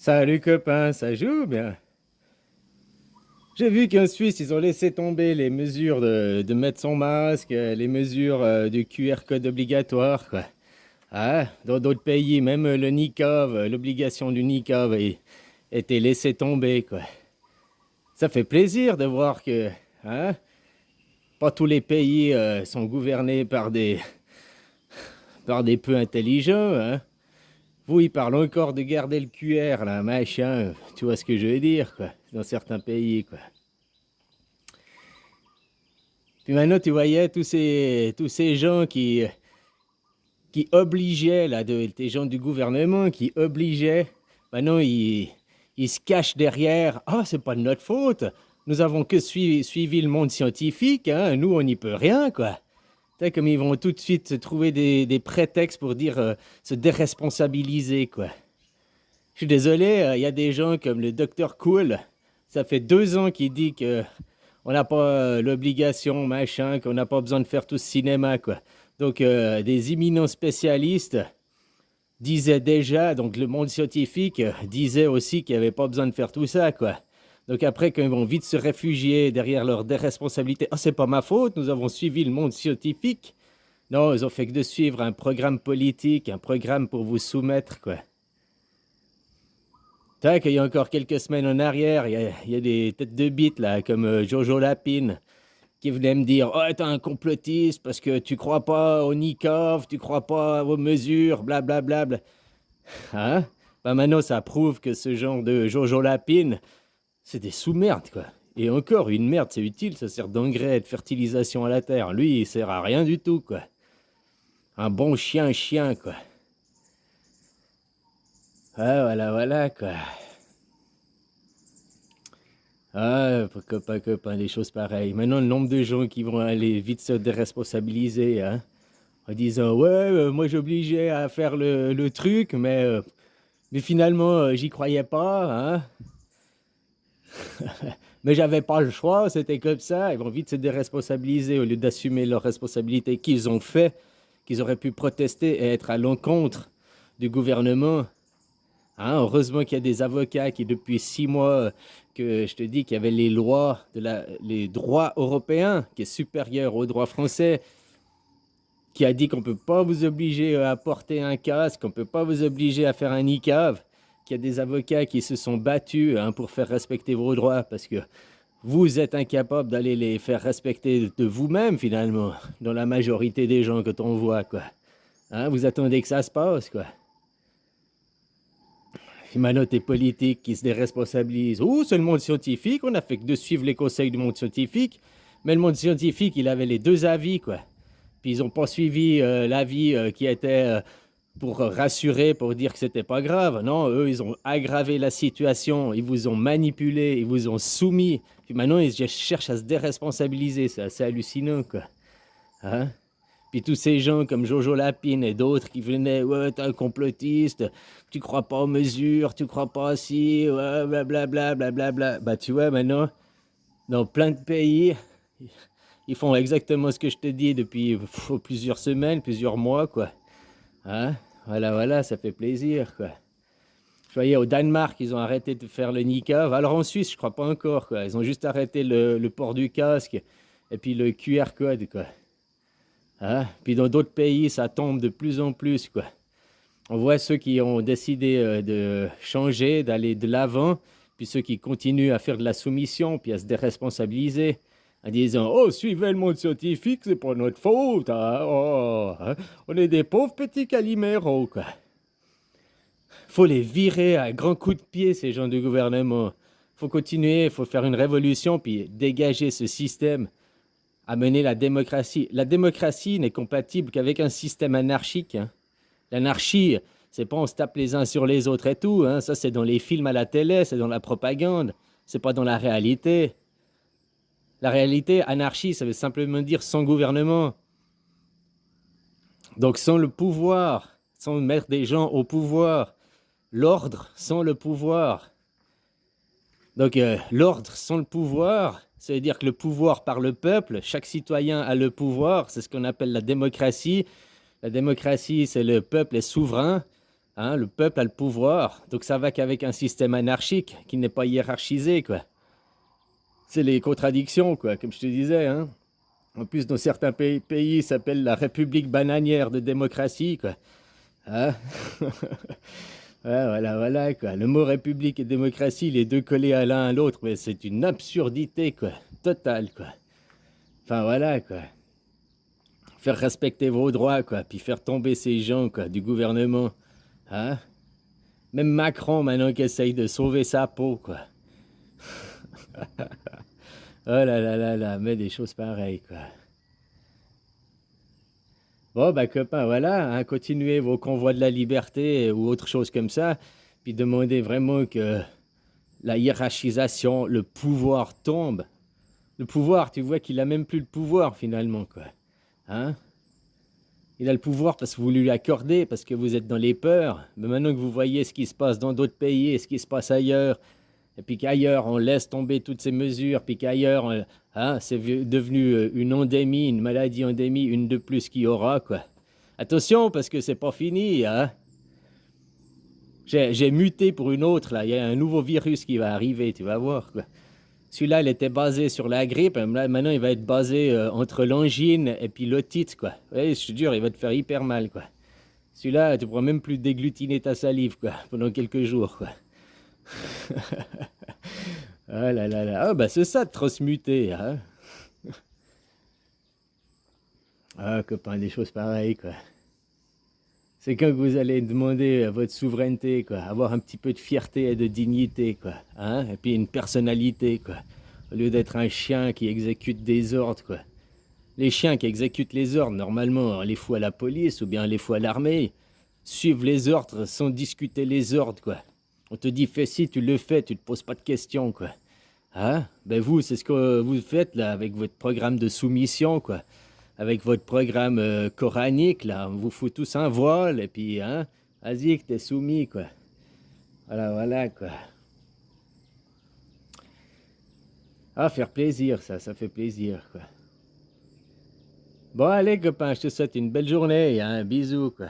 Salut copain, ça joue bien. J'ai vu qu'en Suisse, ils ont laissé tomber les mesures de mettre son masque, les mesures du QR code obligatoire, quoi. Ah, dans d'autres pays, même le niqab, l'obligation du niqab était laissée tomber, quoi. Ça fait plaisir de voir que, hein, pas tous les pays sont gouvernés par des peu intelligents, hein. Vous, ils parlent encore de garder le QR, là, machin, tu vois ce que je veux dire, quoi, dans certains pays, quoi. Puis maintenant, tu voyais tous ces gens qui obligeaient, là, des gens du gouvernement qui obligeaient. Maintenant, ils se cachent derrière. Ah, c'est pas de notre faute. Nous avons que suivi le monde scientifique. Hein. Nous, on n'y peut rien, quoi. Tu sais, comme ils vont tout de suite se trouver des prétextes pour dire se déresponsabiliser, quoi. Je suis désolé, il y a des gens comme le docteur Cool. Ça fait 2 ans qu'il dit que on n'a pas l'obligation, machin, qu'on n'a pas besoin de faire tout ce cinéma, quoi. Donc, des éminents spécialistes disaient déjà, donc le monde scientifique disait aussi qu'il n'y avait pas besoin de faire tout ça, quoi. Donc après, quand ils vont vite se réfugier derrière leur déresponsabilité, ah, c'est pas ma faute, nous avons suivi le monde scientifique. Non, ils ont fait que de suivre un programme politique, un programme pour vous soumettre, quoi. Tu sais qu'il y a encore quelques semaines en arrière, il y a des têtes de bite, là, comme Jojo Lapine, qui venait me dire oh, t'es un complotiste parce que tu crois pas au niqab, tu crois pas aux mesures, blablabla. Bla, bla. Hein? Ben maintenant, ça prouve que ce genre de Jojo Lapine, c'est des sous-merdes, quoi. Et encore, une merde, c'est utile, ça sert d'engrais et de fertilisation à la terre. Lui, il sert à rien du tout, quoi. Un bon chien, quoi. Ah, voilà, voilà, quoi. Ah, copain, des choses pareilles. Maintenant, le nombre de gens qui vont aller vite se déresponsabiliser, hein, en disant ouais, moi j'obligeais à faire le truc, mais finalement j'y croyais pas, hein. Mais j'avais pas le choix, c'était comme ça. Ils vont vite se déresponsabiliser au lieu d'assumer leurs responsabilités qu'ils ont fait, qu'ils auraient pu protester et être à l'encontre du gouvernement. Hein, heureusement qu'il y a des avocats qui, depuis 6 mois, que je te dis qu'il y avait les lois, les droits européens, qui est supérieur aux droits français, qui a dit qu'on ne peut pas vous obliger à porter un casque, qu'on ne peut pas vous obliger à faire un niqab, qu'il y a des avocats qui se sont battus hein, pour faire respecter vos droits, parce que vous êtes incapable d'aller les faire respecter de vous-même, finalement, dans la majorité des gens que l'on voit, quoi. Hein, vous attendez que ça se passe, quoi. Maintenant, tes politiques qui se déresponsabilisent. Oh, c'est le monde scientifique, on a fait que de suivre les conseils du monde scientifique. Mais le monde scientifique, il avait les deux avis, quoi. Puis ils n'ont pas suivi l'avis qui était pour rassurer, pour dire que c'était pas grave. Non, eux, ils ont aggravé la situation, ils vous ont manipulé, ils vous ont soumis. Puis maintenant, ils cherchent à se déresponsabiliser. C'est assez hallucinant, quoi. Hein? Puis tous ces gens comme Jojo Lapine et d'autres qui venaient, ouais, t'es un complotiste, tu crois pas aux mesures, tu crois pas à ci, ouais, blablabla, blablabla. Bah, tu vois, maintenant, dans plein de pays, ils font exactement ce que je te dis depuis plusieurs semaines, plusieurs mois, quoi. Hein? Voilà, voilà, ça fait plaisir, quoi. Je voyais au Danemark, ils ont arrêté de faire le niqab. Alors en Suisse, je crois pas encore, quoi. Ils ont juste arrêté le port du casque et puis le QR code, quoi. Hein? Puis dans d'autres pays, ça tombe de plus en plus, quoi. On voit ceux qui ont décidé de changer, d'aller de l'avant, puis ceux qui continuent à faire de la soumission, puis à se déresponsabiliser, en disant oh, suivez le monde scientifique, c'est pas notre faute. Hein? Oh, hein? On est des pauvres petits caliméros, quoi. Faut les virer à grands coups de pied, ces gens du gouvernement. Faut continuer, faut faire une révolution, puis dégager ce système amener la démocratie. La démocratie n'est compatible qu'avec un système anarchique. Hein. L'anarchie, c'est pas on se tape les uns sur les autres et tout. Hein. Ça, c'est dans les films à la télé, c'est dans la propagande. C'est pas dans la réalité. La réalité, anarchie, ça veut simplement dire sans gouvernement. Donc sans le pouvoir, sans mettre des gens au pouvoir. L'ordre sans le pouvoir. Donc l'ordre sans le pouvoir, ça veut dire que le pouvoir par le peuple, chaque citoyen a le pouvoir, c'est ce qu'on appelle la démocratie. La démocratie, c'est le peuple est souverain. Hein, le peuple a le pouvoir, donc ça va qu'avec un système anarchique qui n'est pas hiérarchisé, quoi. C'est les contradictions, quoi, comme je te disais, hein. En plus, dans certains pays, ça s'appelle la République bananière de démocratie, quoi. Hein. Ouais, voilà, voilà, quoi. Le mot République et démocratie, les deux collés à l'un à l'autre, mais c'est une absurdité, quoi. Totale, quoi. Enfin, voilà, quoi. Faire respecter vos droits, quoi, puis faire tomber ces gens, quoi, du gouvernement. Hein? Même Macron, maintenant, qui essaye de sauver sa peau, quoi. Oh là là là là, mais des choses pareilles, quoi. Bon, bah, copain, voilà, hein, continuez vos convois de la liberté ou autre chose comme ça, puis demandez vraiment que la hiérarchisation, le pouvoir tombe. Le pouvoir, tu vois qu'il a même plus le pouvoir, finalement, quoi. Hein? Il a le pouvoir parce que vous lui l'accordez, parce que vous êtes dans les peurs. Mais maintenant que vous voyez ce qui se passe dans d'autres pays et ce qui se passe ailleurs, et puis qu'ailleurs on laisse tomber toutes ces mesures, puis qu'ailleurs hein, c'est devenu une endémie, une maladie endémie, une de plus qu'il y aura, quoi. Attention, parce que c'est pas fini, hein. J'ai muté pour une autre, là. Il y a un nouveau virus qui va arriver, tu vas voir, quoi. Celui-là, il était basé sur la grippe. Là, maintenant, il va être basé entre l'angine et puis l'otite, quoi. Ouais, je te jure, il va te faire hyper mal, quoi. Celui-là, tu pourras même plus déglutiner ta salive, quoi, pendant quelques jours, quoi. Ah là là là. Ah, bah, c'est ça de transmuter, hein. Ah, copain, des choses pareilles, quoi. C'est quand que vous allez demander votre souveraineté, quoi. Avoir un petit peu de fierté et de dignité, quoi. Hein? Et puis une personnalité, quoi. Au lieu d'être un chien qui exécute des ordres, quoi. Les chiens qui exécutent les ordres, normalement, on les fout à la police ou bien on les fout à l'armée. Suivent les ordres sans discuter les ordres, quoi. On te dit fais ci, tu le fais, tu te poses pas de questions, quoi. Hein? Ben vous, c'est ce que vous faites là avec votre programme de soumission, quoi. Avec votre programme coranique, là. On vous fout tous un voile et puis, hein, vas-y que t'es soumis, quoi. Voilà, voilà, quoi. Ah, faire plaisir, ça fait plaisir, quoi. Bon, allez, copain, je te souhaite une belle journée, hein, bisous, quoi.